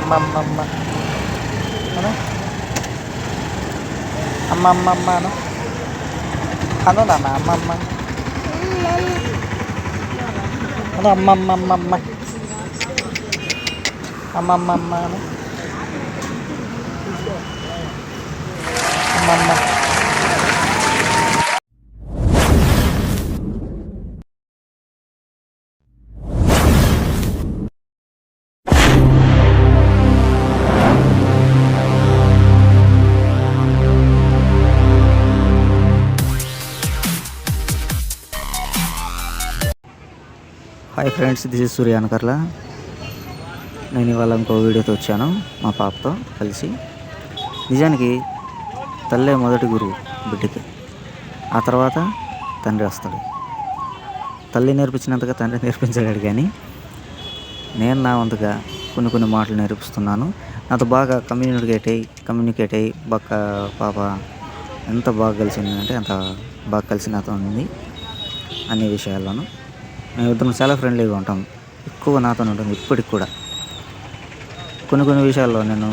అమ్మమ్మమ్మ అను అమ్మమ్మమ్మ అను అను నాన్న అమ్మమ్మ అను అమ్మమ్మమ్మమ్మ అమ్మమ్మమ్మ అను అమ్మమ్మ. హాయ్ ఫ్రెండ్స్, దిస్ ఇస్ సూర్య అనకర్ల. నేను ఇవాళ ఇంకో వీడియోతో వచ్చాను మా పాపతో కలిసి. నిజానికి తల్లే మొదటి గురువు బిడ్డకి, ఆ తర్వాత తండ్రి వస్తాడు. తల్లి నేర్పించినంతగా తండ్రి నేర్పించలేడు, కానీ నేను నా వంతుగా కొన్ని మాటలు నేర్పిస్తున్నాను. నాతో బాగా కమ్యూనికేట్ అయ్యి బాగా పాప ఎంత బాగా కలిసింది అంటే అంత బాగా కలిసి నాతో ఉంది అన్ని విషయాల్లోనూ. మేమిద్దరం చాలా ఫ్రెండ్లీగా ఉంటాం, ఎక్కువ నాతో ఉంటుంది ఇప్పటికి కూడా. కొన్ని విషయాల్లో నేను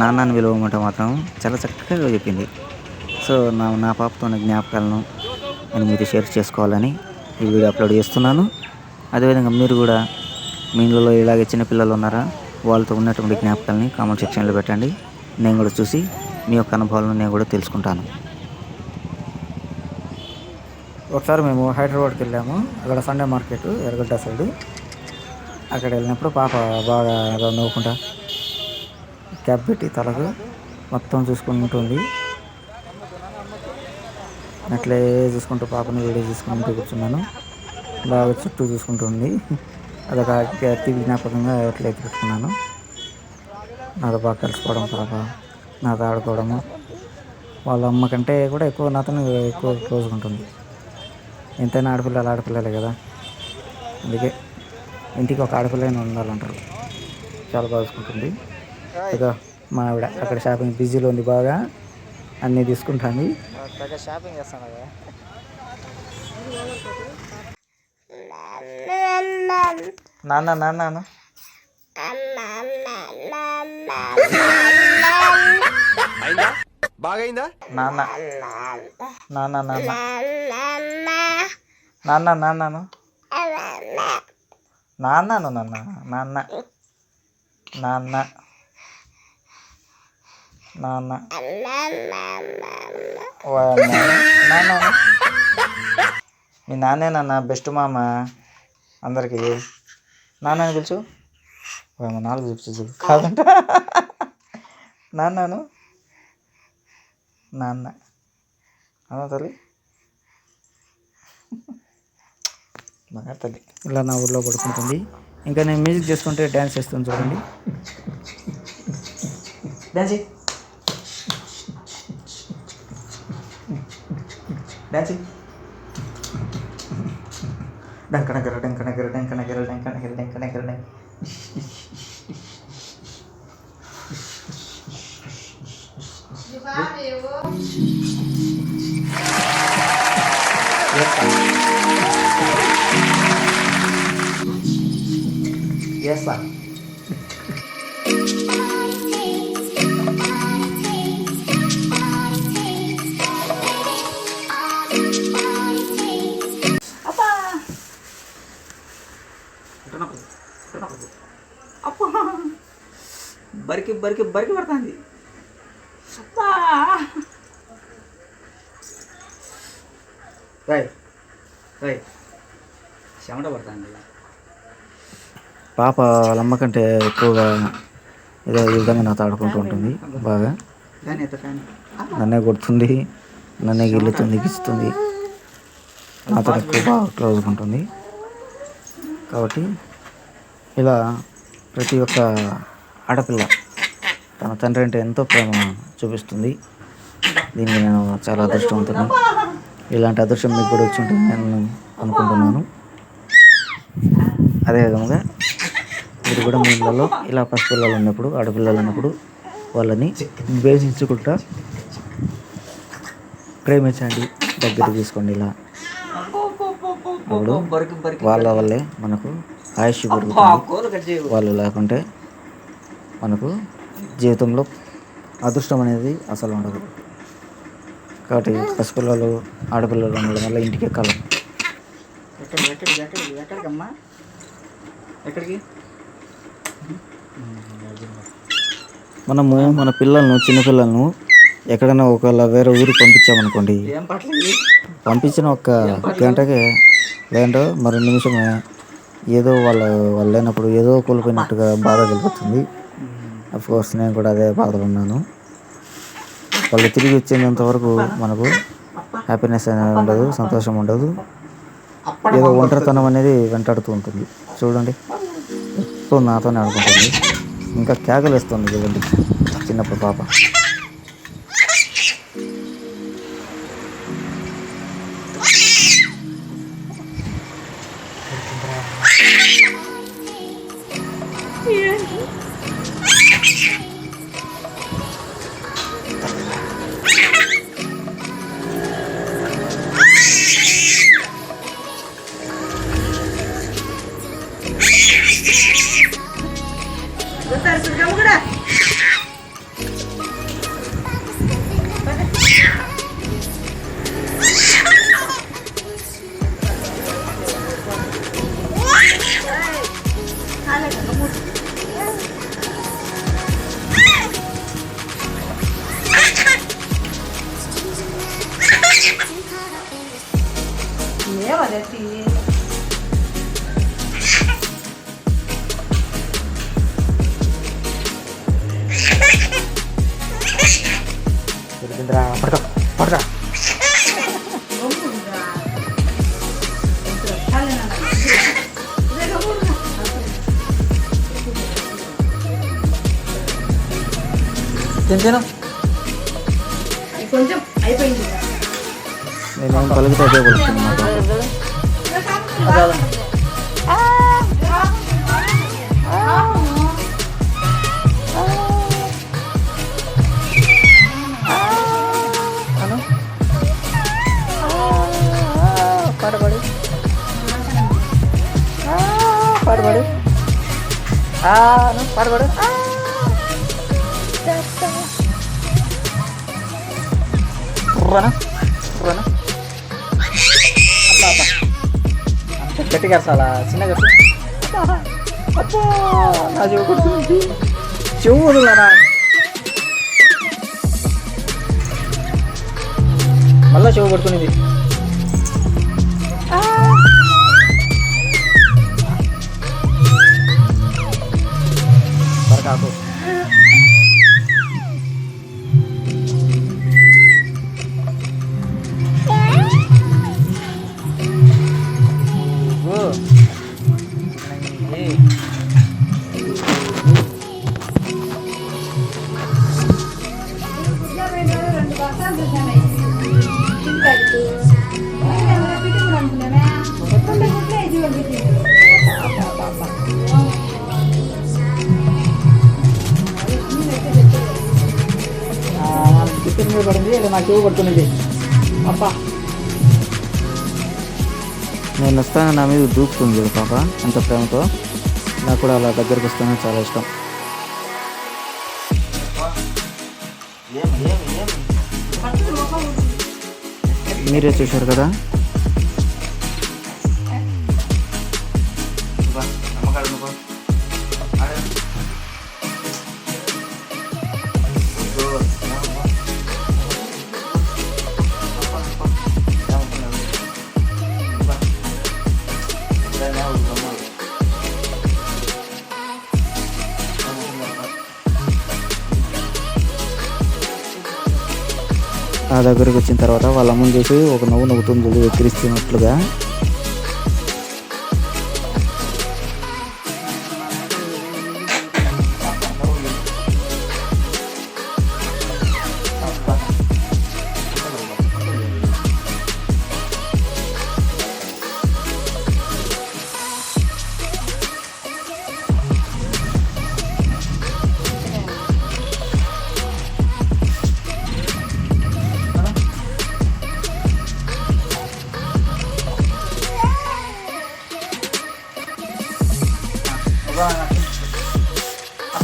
నాన్నని విలువమంటే మాత్రం చాలా చక్కగా చెప్పింది. సో నా పాపతో ఉన్న జ్ఞాపకాలను నేను మీతో షేర్ చేసుకోవాలని ఈ వీడియో అప్లోడ్ చేస్తున్నాను. అదేవిధంగా మీరు కూడా మీ ఇంట్లో ఇలాగే చిన్నపిల్లలు ఉన్నారా, వాళ్ళతో ఉన్నటువంటి జ్ఞాపకాలని కామెంట్ సెక్షన్లో పెట్టండి. నేను కూడా చూసి మీ యొక్క అనుభవాలను నేను కూడా తెలుసుకుంటాను. ఒకసారి మేము హైదరాబాద్కి వెళ్ళాము. అక్కడ సండే మార్కెట్ ఎర్రగడ్డ సైడు. అక్కడ వెళ్ళినప్పుడు పాప బాగా నవ్వుకుంటా క్యాప్ పెట్టి తలకు మొత్తం చూసుకుంటుంది. అట్లే చూసుకుంటూ పాపని వీడియో చూసుకుంటూ కూర్చున్నాను. బాగా చుట్టూ చూసుకుంటుంది. అదొక తీపి జ్ఞాపకంగా ఎట్లయితే పెట్టుకున్నాను. నాతో బాగా కలిసిపోవడం, పాప నాతో ఆడుకోవడము, వాళ్ళ అమ్మ కంటే కూడా ఎక్కువ క్లోజ్గా ఉంటుంది. ఎంతైనా ఆడపిల్లలే కదా, అందుకే ఇంటికి ఒక ఆడపిల్లైనా ఉండాలంటారు. చాలా బాగా చూసుకుంటుంది. ఇక మా ఆవిడ అక్కడ షాపింగ్ బిజీలో ఉంది, బాగా అన్నీ తీసుకుంటాను. షాపింగ్ చేస్తాను కదా. నాన్న నాన్న బాగైందా నాన్న నాన్న నాన్న నాన్న నాన్నను నాన్నను నాన్న నాన్న నాన్న నాన్న నాన్న మీ నాన్నే నాన్న బెస్ట్ మామ అందరికీ. నాన్నని పిలుచు, 4 చూపించు కాదంట. నాన్నను నాన్న అన్న తల్లి, బాగా తల్లి. ఇలా నా ఊళ్ళో పడుకుంటుంది. ఇంకా నేను మ్యూజిక్ చేసుకుంటే డ్యాన్స్ చేస్తుంది చూడండి. డ్యాన్స్ డ్యాన్స్ డంకనగర డంకనగర డంకనగర డంకనగర డంకనగర డంక. Yes, sir. బరికి పడుతుంది. చెమట పడుతుంది. పాప వాళ్ళ అమ్మ కంటే ఎక్కువగా ఏదో ఈ విధంగా నాతో ఆడుకుంటూ ఉంటుంది. బాగా నన్నే కొడుతుంది, నన్నే గిల్లుతుంది, గిస్తుంది. నాతో ఎక్కువ బాగా క్లోజ్గా ఉంటుంది. కాబట్టి ఇలా ప్రతి ఒక్క ఆడపిల్ల తన తండ్రి అంటే ఎంతో ప్రేమ చూపిస్తుంది. దీనికి నేను చాలా అదృష్టవంతుని. ఇలాంటి అదృష్టం మీకు కూడా వచ్చి ఉంటుంది నేను అనుకుంటున్నాను. అదేవిధంగా మీరు కూడా మీ ఇళ్ళలో ఇలా పసిపిల్లలు ఉన్నప్పుడు, ఆడపిల్లలు ఉన్నప్పుడు వాళ్ళని ద్వేషించుకుంటా ప్రేమించండి, దగ్గర తీసుకోండి. ఇలా అప్పుడు వాళ్ళ వల్లే మనకు ఆయుష్ పెరుగుతుంది. వాళ్ళు లేకుంటే మనకు జీవితంలో అదృష్టం అనేది అసలు ఉండదు. కాబట్టి పసిపిల్లలు ఆడపిల్లలు ఉండడం వల్ల ఇంటికి ఎక్కాలి. ఎక్కడికమ్మా ఎక్కడికి మనము మన పిల్లలను చిన్నపిల్లలను ఎక్కడైనా ఒకవేళ వేరే ఊరికి పంపించామనుకోండి, పంపించిన ఒక్క గంటకే లేదంటే మరో నిమిషమే ఏదో వాళ్ళు లేనప్పుడు ఏదో కోల్పోయినట్టుగా బాధ కలుగుతుంది. అఫ్కోర్స్ నేను కూడా అదే బాధలో ఉన్నాను. వాళ్ళు తిరిగి వచ్చేంత వరకు మనకు హ్యాపీనెస్ అనేది ఉండదు, సంతోషం ఉండదు. ఏదో ఒంటరితనం అనేది వెంటాడుతూ ఉంటుంది. చూడండి, ఎప్పుడు నాతోనే ఆడుకుంటుంది. ఇంకా కేకలు వేస్తుంది చూడండి చిన్నప్పుడు పాప. పడరా తింటాను కొంచెం అయిపోయింది. నేనేం పలికితే అదే పలుకుతుంది మా పాప. పడబడు పడబడు పడబడు గట్టిగా చాలా చిన్నగా అబ్బా నా చెవు కొడుతుంది, చెవు వదులానా మళ్ళా చెవు కొడుకునేది. కాకు టిఫిన్ మీద పడింది, నాకు చెవు కొడుతున్నది. అబ్బా నేను వస్తాను నా మీద దూకుతుంది పాప ఎంత ప్రేమతో. నాకు కూడా అలా దగ్గరకు వస్తానని చాలా ఇష్టం. మీరే చూశారు కదా. ఆ దగ్గరికి వచ్చిన తర్వాత వాళ్ళ అమ్మని చూసి ఒక నవ్వు నవ్వుతుంది వెక్కిరిస్తున్నట్లుగా.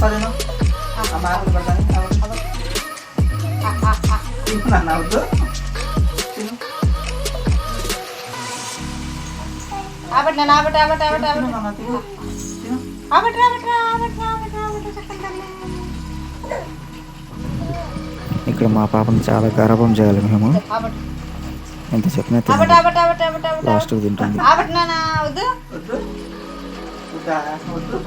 apa dulu అమ్మ ఆకులు పెడతాను నాన్న వద్దు తిను. ఆబట్ నేను ఆబట్ ఆబట్ ఆబట్ ఆబట్ తిను నాన్న, తిను. తిను. ఆబట్ ఆబట్ ఆబట్ ఆబట్ ఆబట్ చక్కగా ఇక్కడ మా పాపను చాలా గర్భం చేయాలి మేము. ఆబట్ ఎంత చెప్పినా ఆబట్ తినదు. ఆబట్ ఆబట్ ఆబట్ ఆబట్ లాస్ట్కి తింటుంది. ఆబట్ నాన్న వద్దు వద్దు వద్దా? వద్దు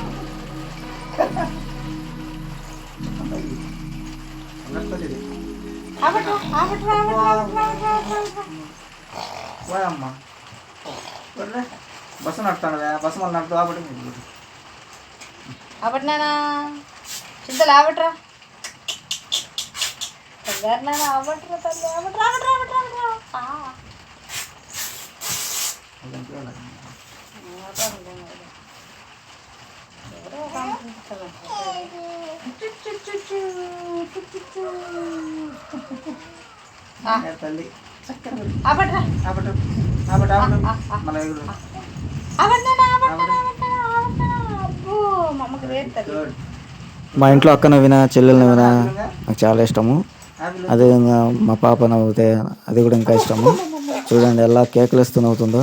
అన్నట్టు ఇది. ఆబట్ ఆబట్ ఆబట్ ఆబట్ పోయ్ అమ్మ వదిలే. బస్సు నడుతాను బస్సు మళ్ళీ నడుతూ కాబట్టి ఆబట్ నాన్న చింతలు ఆబట్రా గారు నాన్న ఆబట్రా తల్లి ఆబట్రా ఆబట్రా ఆబట్రా ఆబట్రా తల్లి ఆబట్రా ఆపట ఆపట ఆపట మళ్ళీ ఎగురు. ఆబట్ నాన్న ఆబట్ నాన్న ఆబట్ నాన్న ఆబట్ నాన్న అబ్బో మా అమ్మకి వేరు తల్లి గుడ్. మా ఇంట్లో అక్క నవ్వినా చెల్లెలు నవ్వినా నాకు చాలా ఇష్టము. అదేవిధంగా మా పాప నవ్వుతే అది కూడా ఇంకా ఇష్టము. చూడండి ఎలా కేకలు వేస్తూ నవ్వుతుందో.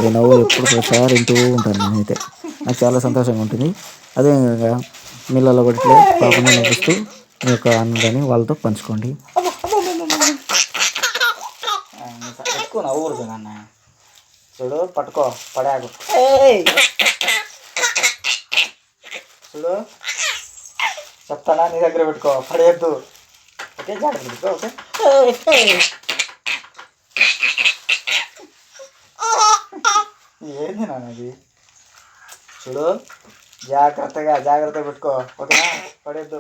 ఈ నవ్వు ఎప్పుడు ప్రతిసారి వింటూ ఉంటాను నేనైతే. నాకు చాలా సంతోషంగా ఉంటుంది. అదేవిధంగా నీళ్ళలో కొట్టిలే పాపను నవ్విస్తూ మీ యొక్క ఆనందాన్ని వాళ్ళతో పంచుకోండి. ఎక్కువ నవ్వురు నాన్న. చూడు పట్టుకో పడాకు. చూడు చెప్తానా నీ దగ్గర పెట్టుకో పడేయద్దు. ఓకే జాగ్రత్త పెట్టుకో. ఓకే ఏంది నాన్న అది? చూడు జాగ్రత్త పెట్టుకో. ఓకేనా పడేద్దు.